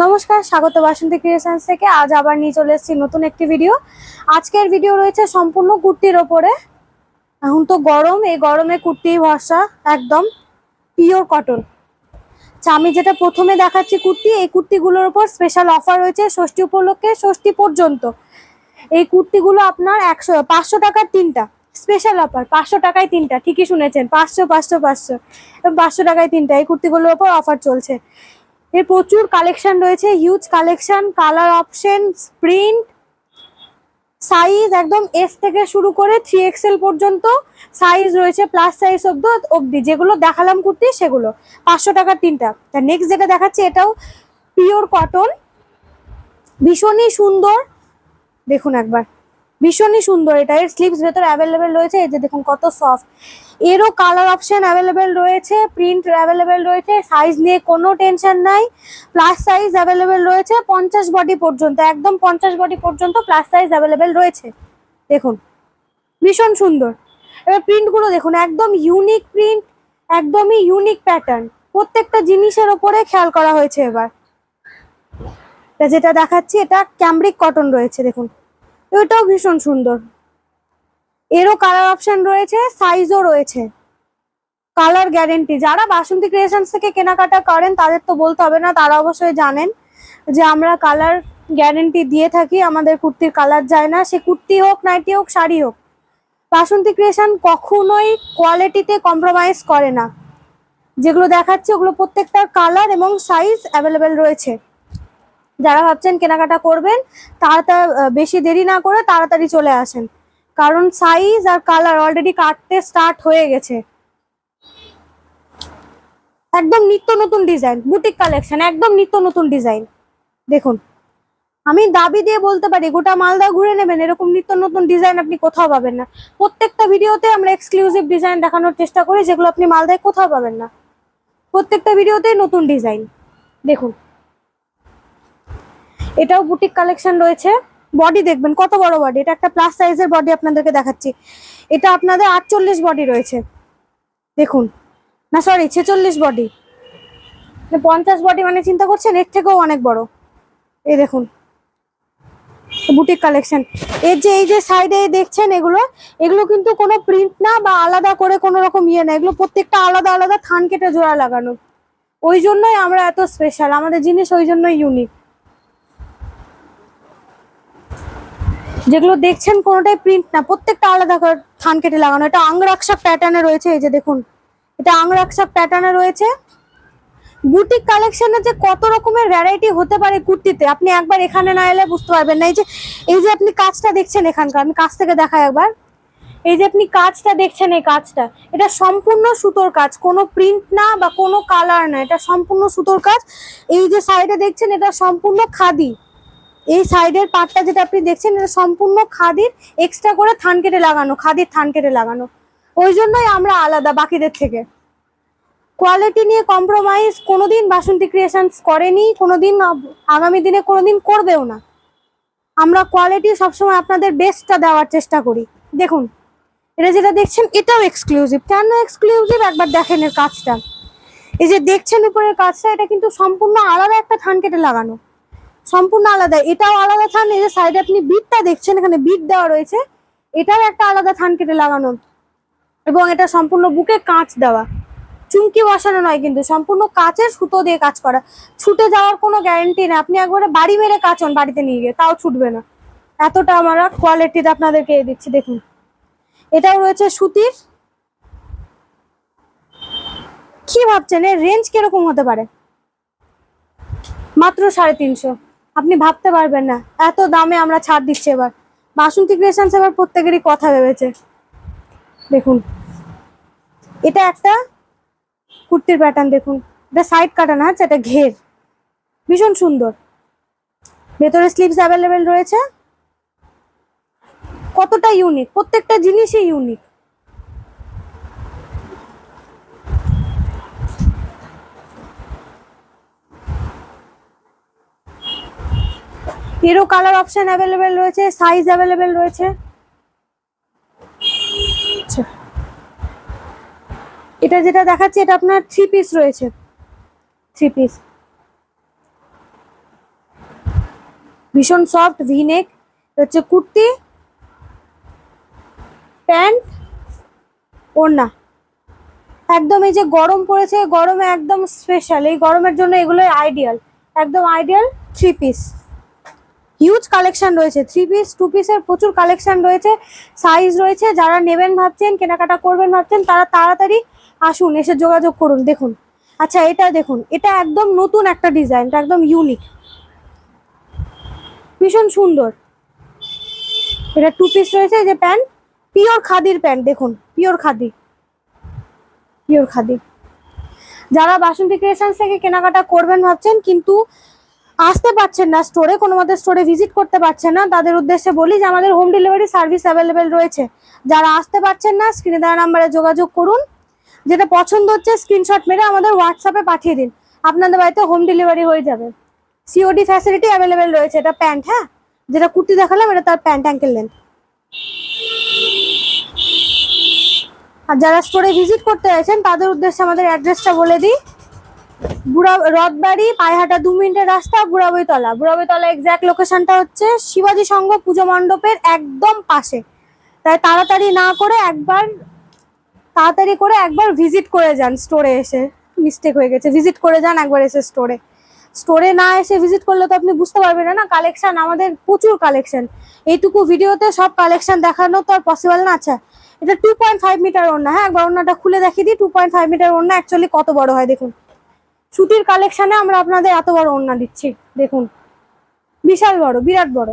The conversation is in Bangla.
নমস্কার, স্বাগত বাসন্তী ক্রিয়েশনস থেকে। আজ আবার নিয়ে চলে এসেছি নতুন একটি ভিডিও। আজকের ভিডিও রয়েছে সম্পূর্ণ কুর্তির ওপরে। এখন তো গরম, এই গরমে কুর্তি ভরসা, একদম পিওর কটন। আমি যেটা প্রথমে দেখাচ্ছি কুর্তি, এই কুর্তিগুলোর উপর স্পেশাল অফার রয়েছে ষষ্ঠী উপলক্ষে, ষষ্ঠী পর্যন্ত। এই কুর্তিগুলো আপনার 500 টাকার তিনটা, স্পেশাল অফার। 500 টাকায় তিনটা, ঠিকই শুনেছেন, 500 500 500 এবং 500 টাকায় তিনটা। এই কুর্তিগুলোর উপর অফার চলছে। এর প্রচুর কালেকশন রয়েছে, huge collection, colour option, print, size একদম এস থেকে শুরু করে 3XL পর্যন্ত সাইজ রয়েছে, প্লাস সাইজ অব্দি। যেগুলো দেখালাম কুর্তি সেগুলো 500 টাকার তিনটা। তার নেক্সট যেটা দেখাচ্ছি এটাও পিওর কটন, ভীষণই সুন্দর। দেখুন একবার, ভীষণই সুন্দর। এটা এর স্লিভস ভেতরে অ্যাভেলেবেল রয়েছে, এই যে দেখুন কত সফট। এরও কালার অপশন অ্যাভেলেবেল রয়েছে, প্রিন্ট অ্যাভেলেবেল রয়েছে, সাইজ নিয়ে কোনো টেনশন নাই। প্লাস সাইজ অ্যাভেলেবেল রয়েছে 50 বডি পর্যন্ত, একদম 50 বডি পর্যন্ত প্লাস সাইজ অ্যাভেলেবেল রয়েছে। দেখুন ভীষণ সুন্দর। এবার প্রিন্টগুলো দেখুন, একদম ইউনিক প্রিন্ট, একদমই ইউনিক প্যাটার্ন। প্রত্যেকটা জিনিসের ওপরে খেয়াল করা হয়েছে। এবার যেটা দেখাচ্ছি এটা ক্যামব্রিক কটন রয়েছে, দেখুন এটাও ভীষণ সুন্দর। এরও কালার অপশন রয়েছে, সাইজও রয়েছে, কালার গ্যারেন্টি। যারা বাসন্তী ক্রিয়েশনস থেকে কেনাকাটা করেন তাদের তো বলতে হবে না, তারা অবশ্যই জানেন যে আমরা কালার গ্যারেন্টি দিয়ে থাকি। আমাদের কুর্তির কালার যায় না, সে কুর্তি হোক, নাইটি হোক, শাড়ি হোক। বাসন্তী ক্রিয়েশন কখনোই কোয়ালিটিতে কম্প্রোমাইজ করে না। যেগুলো দেখাচ্ছে ওগুলো প্রত্যেকটার কালার এবং সাইজ অ্যাভেলেবেল রয়েছে। যারা ভাবছেন কেনাকাটা করবেন তারা বেশি দেরি না করে তাড়াতাড়ি চলে আসেন, কারণ সাইজ আর কালার অলরেডি কাটতে স্টার্ট হয়ে গেছে। একদম নিত্য নতুন ডিজাইন, বুটিক কালেকশন, একদম নিত্য নতুন ডিজাইন। দেখুন আমি দাবি দিয়ে বলতে পারি গোটা মালদা ঘুরে নেবেন, এরকম নিত্য নতুন ডিজাইন আপনি কোথাও পাবেন না। প্রত্যেকটা ভিডিওতে আমরা এক্সক্লুসিভ ডিজাইন দেখানোর চেষ্টা করি, যেগুলো আপনি মালদায় কোথাও পাবেন না। প্রত্যেকটা ভিডিওতে নতুন ডিজাইন। দেখুন এটাও বুটিক কালেকশন রয়েছে। বডি দেখবেন কত বড় বডি, এটা একটা প্লাস সাইজের বডি আপনাদেরকে দেখাচ্ছি। এটা আপনাদের 48 বডি রয়েছে, দেখুন, না সরি 46 বডি। 50 বডি মানে চিন্তা করছেন, এর থেকেও অনেক বড়। এই দেখুন বুটিক কালেকশন। এই যে সাইডে দেখছেন এগুলো কিন্তু কোনো প্রিন্ট না বা আলাদা করে কোনো রকম ইয়ে না, এগুলো প্রত্যেকটা আলাদা আলাদা থান কেটে জোড়া লাগানো। ওই জন্যই আমরা এত স্পেশাল, আমাদের জিনিস ওই জন্যই ইউনিক। যেগুলো দেখছেন কোনোটাই প্রিন্ট না, প্রত্যেকটা আলাদা করে থান কেটে লাগানো। এটা আংরাক্সা প্যাটার্নে রয়েছে, এই যে দেখুন এটা আংরাক্সা প্যাটার্নে রয়েছে। বুটিক কালেকশনে যে কত রকমের ভ্যারাইটি হতে পারে কুর্তিতে, আপনি একবার এখানে না এলে বুঝতে পারবেন না। এই যে আপনি কাজটা দেখছেন এখানকার, আমি কাছ থেকে দেখাই একবার। এই যে আপনি কাজটা দেখছেন, এই কাজটা এটা সম্পূর্ণ সুতোর কাজ, কোনো প্রিন্ট না বা কোনো কালার না, এটা সম্পূর্ণ সুতোর কাজ। এই যে সাইডে দেখছেন এটা সম্পূর্ণ খাদি। এই সাইডের পার্টটা যেটা আপনি দেখছেন এটা সম্পূর্ণ খাদির, এক্সট্রা করে থান কেটে লাগানো, খাদির থান কেটে লাগানো। ওই জন্যই আমরা আলাদা বাকিদের থেকে। কোয়ালিটি নিয়ে কম্প্রোমাইজ কোনোদিন বাসন্তী ক্রিয়েশনস করেনি, কোনোদিন আগামী দিনে কোনোদিন করবেও না। আমরা কোয়ালিটি সবসময় আপনাদের বেস্টটা দেওয়ার চেষ্টা করি। দেখুন এটা যেটা দেখছেন এটাও এক্সক্লুসিভ। কেন এক্সক্লুসিভ একবার দেখেন এর কাজটা। এই যে দেখছেন উপরের কাজটা, এটা কিন্তু সম্পূর্ণ আলাদা একটা থান কেটে লাগানো, সম্পূর্ণ আলাদা। এটাও আলাদা থান। এই যে সাইডে আপনি বিটটা দেখছেন, এখানে বিট দেওয়া রয়েছে, এটাও একটা আলাদা থান কেটে লাগানো। এবং এটা সম্পূর্ণ বুকে কাঁচ দেওয়া, চুমকি বসানো নয়, কিন্তু সম্পূর্ণ কাচের সুতো দিয়ে কাজ করা। ছুটে যাওয়ার কোনো গ্যারান্টি নেই, আপনি একবারে বাড়ি মেরে কাচন বাড়িতে নিয়ে গিয়ে, তাও ছুটবে না। এতটা আমরা কোয়ালিটিতে আপনাদেরকে দিচ্ছি। দেখুন এটাও রয়েছে সুতির। কি ভাবছেন এর রেঞ্জ কিরকম হতে পারে? মাত্র 350। আপনি ভাবতে পারবেন না এত দামে আমরা ছাড় দিচ্ছি। এবার বাসন্তী ক্রিয়েশনস এবার প্রত্যেকেরই কথা ভেবেছে। দেখুন এটা একটা কুর্তির প্যাটার্ন, দেখুন এটা সাইড কাটা না, এটা ঘের, ভীষণ সুন্দর। ভেতরে স্লিভস অ্যাভেলেবেল রয়েছে। কতটা ইউনিক, প্রত্যেকটা জিনিসই ইউনিক। এরও কালার অপশন অ্যাভেলেবেল রয়েছে, সাইজ অ্যাভেলেবেল রয়েছে। এটা যেটা দেখাচ্ছি এটা আপনার 3 পিস রয়েছে, 3 পিস। ভীষণ সফট ভিনেক হচ্ছে কুর্তি, প্যান্ট, ওড়না। একদম এই যে গরম পড়েছে, গরমে একদম স্পেশাল, এই গরমের জন্য এগুলো আইডিয়াল, একদম আইডিয়াল। 3 পিস হিউজ কালেকশন রয়েছে, 3 পিস 2 পিসের প্রচুর কালেকশন রয়েছে, সাইজ রয়েছে। যারা নেবেন ভাবছেন, কেনাকাটা করবেন ভাবছেন, তারা তাড়াতাড়ি আসুন, এসে যোগাযোগ করুন। দেখুন, আচ্ছা এটা দেখুন, এটা একদম নতুন একটা ডিজাইন, এটা একদম ইউনিক, ভীষণ সুন্দর। এটা 2 পিস রয়েছে। এই যে প্যান্ট, পিওর খাদির প্যান্ট, দেখুন পিওর খাদি, পিওর খাদি। যারা বাসন্তী ক্রিয়েশনস থেকে কেনাকাটা করবেন ভাবছেন কিন্তু আসতে পারছেন না স্টোরে, কোনো মতে স্টোরে ভিজিট করতে পারছেন না, তাদের উদ্দেশ্যে বলি যে আমাদের হোম ডেলিভারি সার্ভিস অ্যাভেলেবেল রয়েছে। যারা আসতে পারছেন না, স্ক্রিনে দেওয়া নাম্বারে যোগাযোগ করুন, যেটা পছন্দ হচ্ছে স্ক্রিনশট মেরে আমাদের হোয়াটসঅ্যাপে পাঠিয়ে দিন, আপনাদের বাড়িতে হোম ডেলিভারি হয়ে যাবে। সিওডি ফ্যাসিলিটি অ্যাভেলেবেল রয়েছে। এটা প্যান্ট, হ্যাঁ, যেটা কুর্তি দেখালাম এটা তার প্যান্ট, অ্যাঙ্কেল লেন্থ। আর যারা স্টোরে ভিজিট করতে চাইছেন তাদের উদ্দেশ্যে আমাদের অ্যাড্রেসটা বলে দিই। রথবাড়ি, পায়হাটা 2 মিনিটের রাস্তা, বুড়াবইতলা। বুড়াবইতলা এক্স্যাক্ট লোকেশনটা হচ্ছে শিবাজি সংঘ পুজো মণ্ডপের একদম পাশে। তাই তাড়াতাড়ি করে একবার ভিজিট করে যান স্টোরে এসে। মিস্টেক হয়ে গেছে, ভিজিট করে যান একবার এসে স্টোরে। স্টোরে না এসে ভিজিট করলে তো আপনি বুঝতে পারবেন না কালেকশন, আমাদের প্রচুর কালেকশন। এইটুকু ভিডিওতে সব কালেকশন দেখানো তো আর পসিবল না। আচ্ছা, এটা 2.5 মিটার ওড়না, হ্যাঁ একবার ওড়নাটা খুলে দেখিয়ে দিই। 2.5 মিটার ওড়না অ্যাকচুয়ালি কত বড় হয় দেখুন। সুতির কালেকশনে আমরা আপনাদের এত বড় ওড়না দিচ্ছি, দেখুন বিশাল বড়, বিরাট বড়।